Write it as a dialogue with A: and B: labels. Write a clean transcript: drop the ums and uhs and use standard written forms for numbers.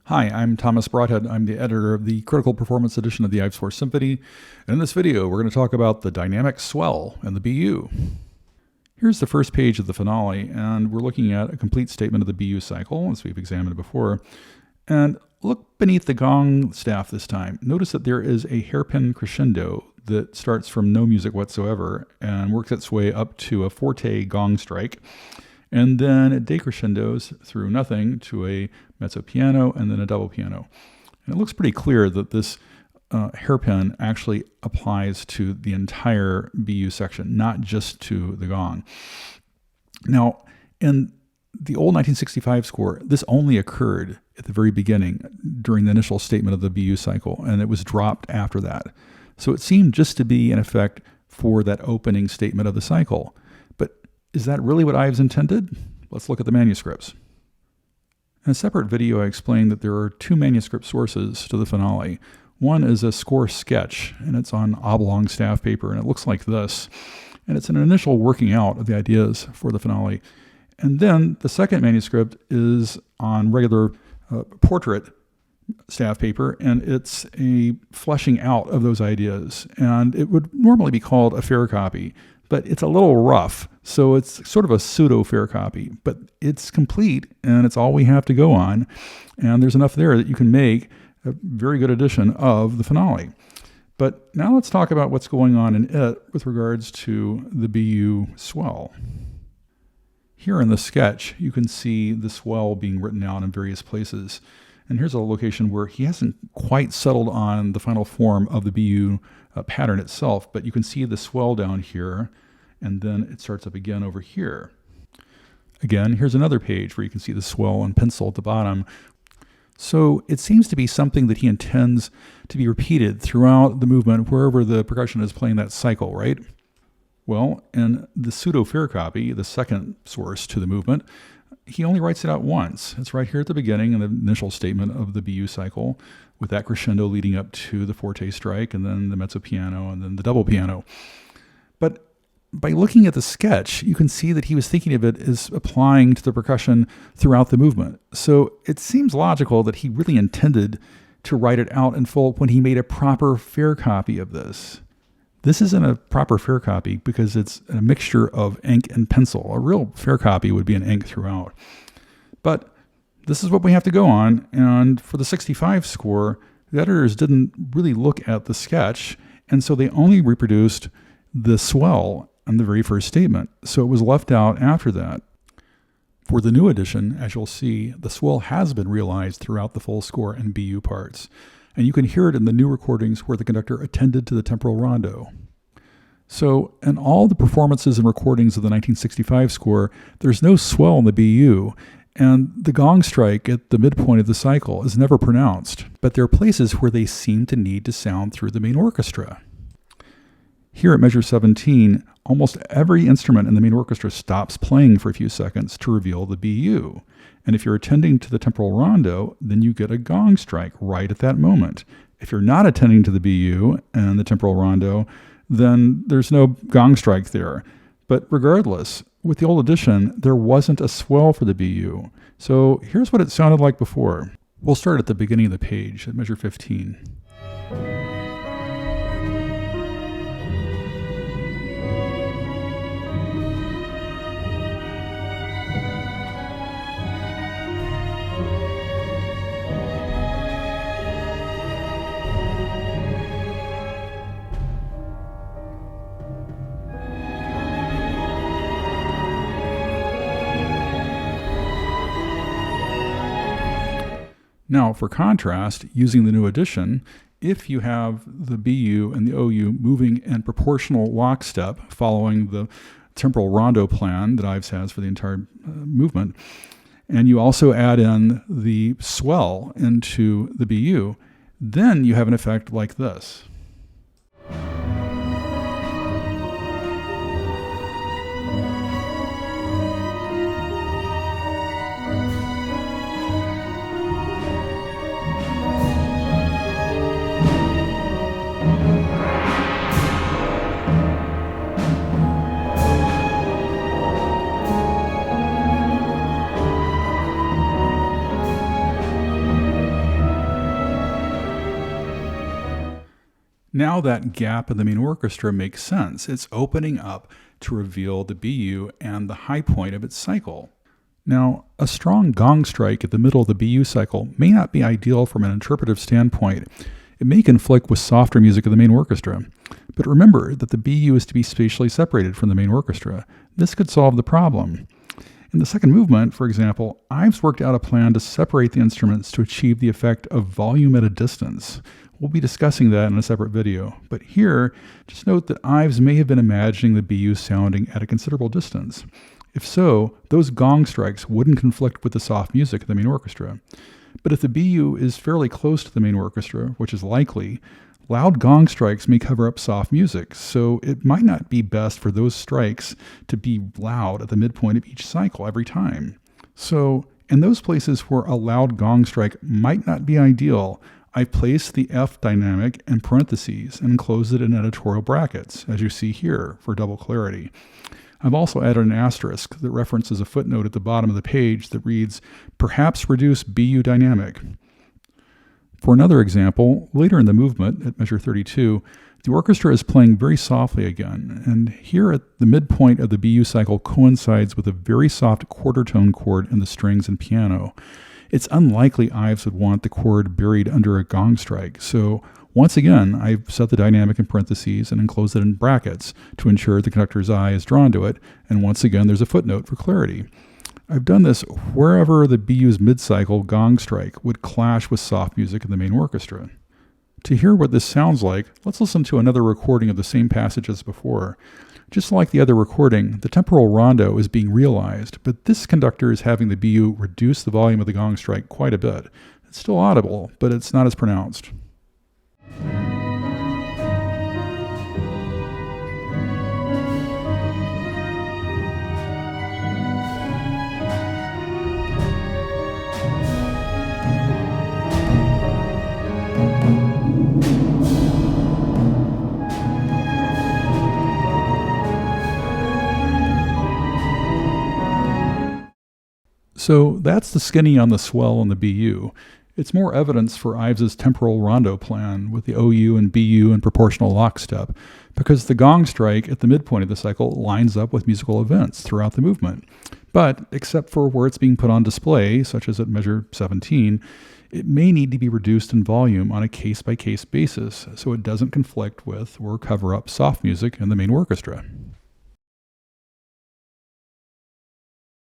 A: Hi, I'm Thomas Broadhead. I'm the editor of the Critical Performance edition of the Ives 4 Symphony. And in this video, we're going to talk about the dynamic swell and the BU. Here's the first page of the finale, and we're looking at a complete statement of the BU cycle, as we've examined before. And look beneath the gong staff this time. Notice that there is a hairpin crescendo that starts from no music whatsoever and works its way up to a forte gong strike. And then it decrescendos through nothing to a mezzo piano and then a double piano. And it looks pretty clear that this hairpin actually applies to the entire BU section, not just to the gong. Now, in the old 1965 score, this only occurred at the very beginning during the initial statement of the BU cycle, and it was dropped after that. So it seemed just to be in effect for that opening statement of the cycle. But is that really what Ives intended? Let's look at the manuscripts. In a separate video, I explained that there are two manuscript sources to the finale. One is a score sketch, and it's on oblong staff paper, and it looks like this. And it's an initial working out of the ideas for the finale. And then the second manuscript is on regular portrait staff paper, and it's a fleshing out of those ideas. And it would normally be called a fair copy, but it's a little rough, so it's sort of a pseudo fair copy. But it's complete, and it's all we have to go on. And there's enough there that you can make a very good edition of the finale. But now let's talk about what's going on in it with regards to the BU swell. Here in the sketch, you can see the swell being written out in various places. And here's a location where he hasn't quite settled on the final form of the BU pattern itself, but you can see the swell down here, and then it starts up again over here. Again, here's another page where you can see the swell in pencil at the bottom. So it seems to be something that he intends to be repeated throughout the movement wherever the percussion is playing that cycle, right? Well, in the pseudo-fair copy, the second source to the movement, he only writes it out once. It's right here at the beginning in the initial statement of the BU cycle, with that crescendo leading up to the forte strike, and then the mezzo piano, and then the double piano. But by looking at the sketch, you can see that he was thinking of it as applying to the percussion throughout the movement. So it seems logical that he really intended to write it out in full when he made a proper fair copy of this. This isn't a proper fair copy because it's a mixture of ink and pencil. A real fair copy would be an ink throughout. But this is what we have to go on, and for the 65 score, the editors didn't really look at the sketch, and so they only reproduced the swell on the very first statement, so it was left out after that. For the new edition, as you'll see, the swell has been realized throughout the full score and BU parts, and you can hear it in the new recordings where the conductor attended to the temporal rondo. So in all the performances and recordings of the 1965 score, there's no swell in the BU, and the gong strike at the midpoint of the cycle is never pronounced, but there are places where they seem to need to sound through the main orchestra. Here at measure 17, almost every instrument in the main orchestra stops playing for a few seconds to reveal the BU. And if you're attending to the temporal rondo, then you get a gong strike right at that moment. If you're not attending to the BU and the temporal rondo, then there's no gong strike there. But regardless, with the old edition, there wasn't a swell for the BU. So here's what it sounded like before. We'll start at the beginning of the page at measure 15. Now, for contrast, using the new edition, if you have the BU and the OU moving in proportional lockstep following the temporal rondo plan that Ives has for the entire movement, and you also add in the swell into the BU, then you have an effect like this. Now that gap in the main orchestra makes sense. It's opening up to reveal the BU and the high point of its cycle. Now, a strong gong strike at the middle of the BU cycle may not be ideal from an interpretive standpoint. It may conflict with softer music of the main orchestra. But remember that the BU is to be spatially separated from the main orchestra. This could solve the problem. In the second movement, for example, Ives worked out a plan to separate the instruments to achieve the effect of volume at a distance. We'll be discussing that in a separate video, but here, just note that Ives may have been imagining the BU sounding at a considerable distance. If so, those gong strikes wouldn't conflict with the soft music of the main orchestra. But if the BU is fairly close to the main orchestra, which is likely, loud gong strikes may cover up soft music, so it might not be best for those strikes to be loud at the midpoint of each cycle every time. So, in those places where a loud gong strike might not be ideal, I placed the F dynamic in parentheses and enclosed it in editorial brackets, as you see here, for double clarity. I've also added an asterisk that references a footnote at the bottom of the page that reads, "Perhaps reduce BU dynamic." For another example, later in the movement, at measure 32, the orchestra is playing very softly again, and here at the midpoint of the BU cycle coincides with a very soft quarter tone chord in the strings and piano. It's unlikely Ives would want the chord buried under a gong strike, so once again, I've set the dynamic in parentheses and enclosed it in brackets to ensure the conductor's eye is drawn to it, and once again there's a footnote for clarity. I've done this wherever the BU's mid-cycle gong strike would clash with soft music in the main orchestra. To hear what this sounds like, let's listen to another recording of the same passage as before. Just like the other recording, the temporal rondo is being realized, but this conductor is having the BU reduce the volume of the gong strike quite a bit. It's still audible, but it's not as pronounced. So that's the skinny on the swell in the BU. It's more evidence for Ives's temporal rondo plan with the OU and BU in proportional lockstep, because the gong strike at the midpoint of the cycle lines up with musical events throughout the movement. But, except for where it's being put on display, such as at measure 17, it may need to be reduced in volume on a case-by-case basis so it doesn't conflict with or cover up soft music in the main orchestra.